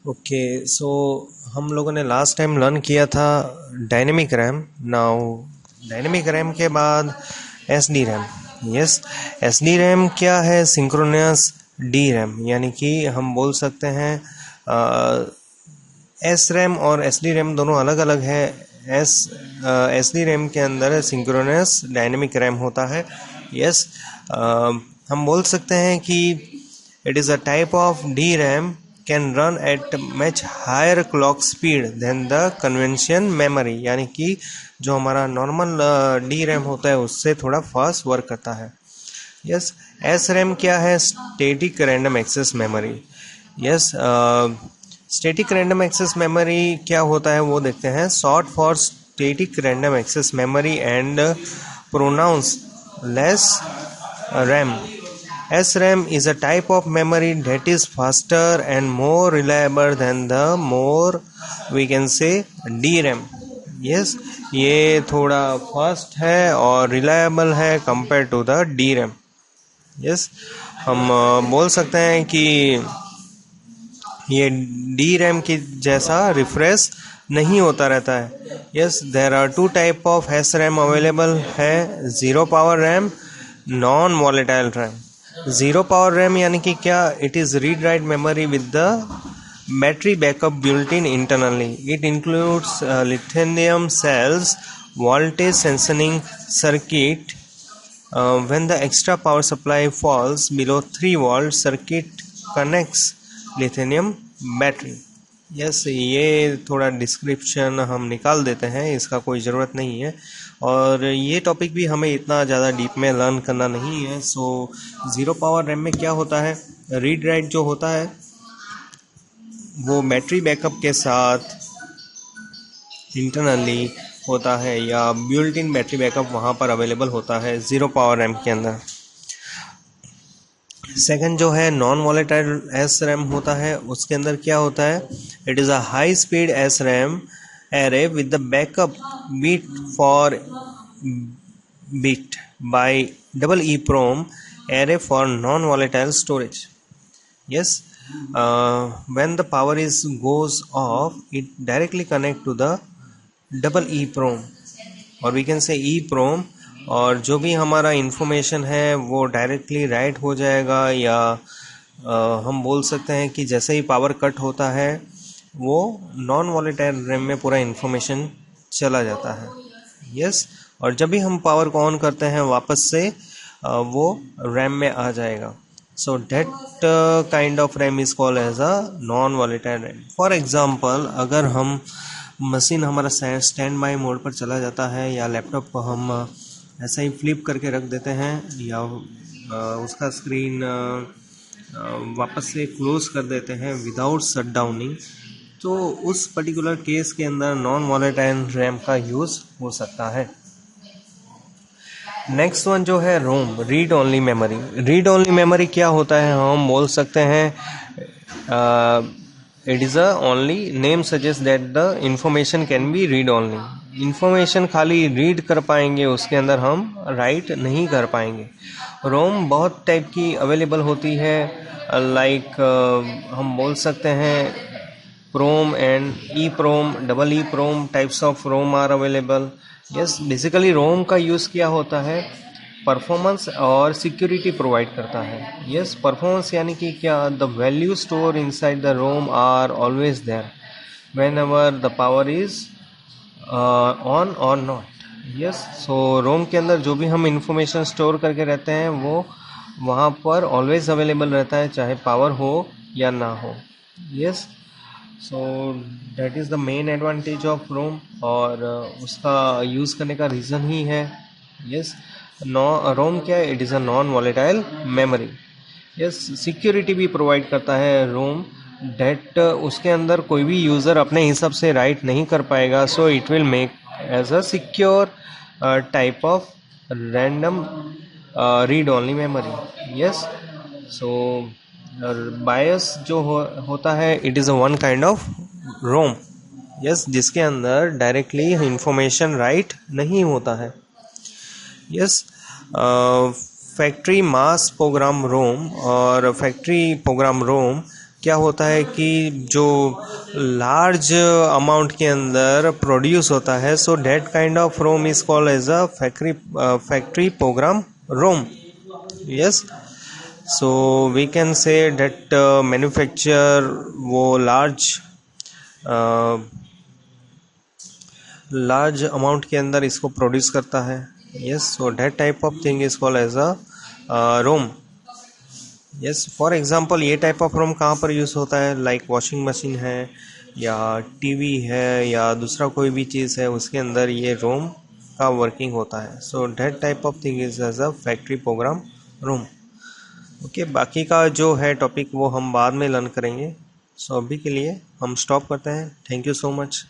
Okay, सो हम लोगों ने लास्ट टाइम लर्न किया था dynamic RAM. Now dynamic RAM के बाद S D RAM. Yes, S D RAM क्या है? सिंक्रोनस डी रैम, यानी कि हम बोल सकते हैं एस रैम और एस डी रैम दोनों अलग अलग है। एस डी रैम के अंदर सिंक्रोनस डायनेमिक रैम होता है। यस, हम बोल सकते हैं कि it is a type of DRAM can run at much higher clock speed than the conventional memory, यानी कि जो हमारा नॉर्मल DRAM होता है उससे थोड़ा फास्ट वर्क करता है। यस, SRAM क्या है? Static random access memory. Yes, static random access memory क्या होता है वो देखते हैं। Short for static random access memory and pronounce less RAM. SRAM is a type of memory that is faster and more reliable than the more we can say DRAM. Yes, ये थोड़ा fast है और reliable है compare to the DRAM. Yes, हम बोल सकते हैं कि ये DRAM की जैसा रिफ्रेश नहीं होता रहता है। Yes, there are two type of SRAM available है, zero power RAM, non volatile RAM. Zero power RAM यानी कि क्या? It is read write memory with the battery backup built in internally. It includes lithium cells, voltage sensing circuit. When the extra power supply falls below 3 volts, circuit connects lithium battery. Yes, ये थोड़ा description हम निकाल देते हैं, इसका कोई ज़रूरत नहीं है और ये टॉपिक भी हमें इतना ज़्यादा डीप में लर्न करना नहीं है। सो ज़ीरो पावर रैम में क्या होता है? रीड राइट जो होता है वो बैटरी बैकअप के साथ इंटरनली होता है या बिल्ट इन बैटरी बैकअप वहाँ पर अवेलेबल होता है ज़ीरो पावर रैम के अंदर। सेकंड जो है नॉन वॉलेटाइल एस रैम होता है, उसके अंदर क्या होता है? It is a high speed S RAM array with the backup bit for bit by double E PROM array for non volatile storage. Yes, when the power is goes off, it directly connect to the double E PROM और we can से ई PROM, और जो भी हमारा information है वो directly right हो जाएगा या हम बोल सकते हैं कि जैसे ही पावर कट होता है वो नॉन वॉलेटाइल रैम में पूरा इन्फॉर्मेशन चला जाता है। यस, और जब भी हम पावर को ऑन करते हैं वापस से वो रैम में आ जाएगा। So that kind of RAM is called as a non volatile RAM. For example, अगर हम मशीन हमारा स्टैंड बाय मोड पर चला जाता है या लैपटॉप को हम ऐसा ही फ्लिप करके रख देते हैं या उसका स्क्रीन वापस से क्लोज कर देते हैं विदाउट शट डाउनिंग, तो उस पर्टिकुलर केस के अंदर नॉन वॉलेटाइल रैम का यूज़ हो सकता है। नेक्स्ट वन जो है ROM, read only memory. Read only memory क्या होता है? हम बोल सकते हैं it is a only name suggest that the information can be read only. Information खाली रीड कर पाएंगे, उसके अंदर हम राइट नहीं कर पाएंगे। रोम बहुत टाइप की अवेलेबल होती है, लाइक हम बोल सकते हैं PROM and E PROM, double E PROM types of ROM are available. Yes, basically ROM का यूज़ क्या होता है? परफॉर्मेंस और सिक्योरिटी प्रोवाइड करता है। यस, परफॉर्मेंस यानी कि क्या? The value store inside the ROM are always there whenever the power is on और नॉट। यस, सो रोम के अंदर जो भी हम इंफॉर्मेशन स्टोर करके रहते हैं वो वहाँ पर ऑलवेज अवेलेबल रहता है, चाहे पावर हो या ना हो। Yes, so that is the main advantage of ROM और उसका यूज़ करने का रीज़न ही है। यस, रोम क्या है? It is a non volatile memory. Yes, security भी प्रोवाइड करता है रोम, डेट उसके अंदर कोई भी यूज़र अपने हिसाब से राइट नहीं कर पाएगा। So it will make as a secure type of random read only memory. Yes, so BIOS जो होता है it is a one kind of ROM. Yes, जिसके अंदर डायरेक्टली इंफॉर्मेशन राइट नहीं होता है। Yes, factory mass program ROM और factory program रोम क्या होता है कि जो लार्ज अमाउंट के अंदर प्रोड्यूस होता है, so that kind of ROM is called as a factory program ROM. Yes. So we can say that manufacture वो लार्ज अमाउंट के अंदर इसको प्रोड्यूस करता है. Yes. So that type of thing is called as a ROM. Yes. For example ये type of ROM कहाँ पर use होता है, लाइक वॉशिंग मशीन है या टीवी है या दूसरा कोई भी चीज़ है, उसके अंदर ये रोम का वर्किंग होता है. So that type of thing is as a factory program ROM. Okay, बाकी का जो है टॉपिक वो हम बाद में लर्न करेंगे. सो अभी के लिए हम स्टॉप करते हैं. Thank you so much.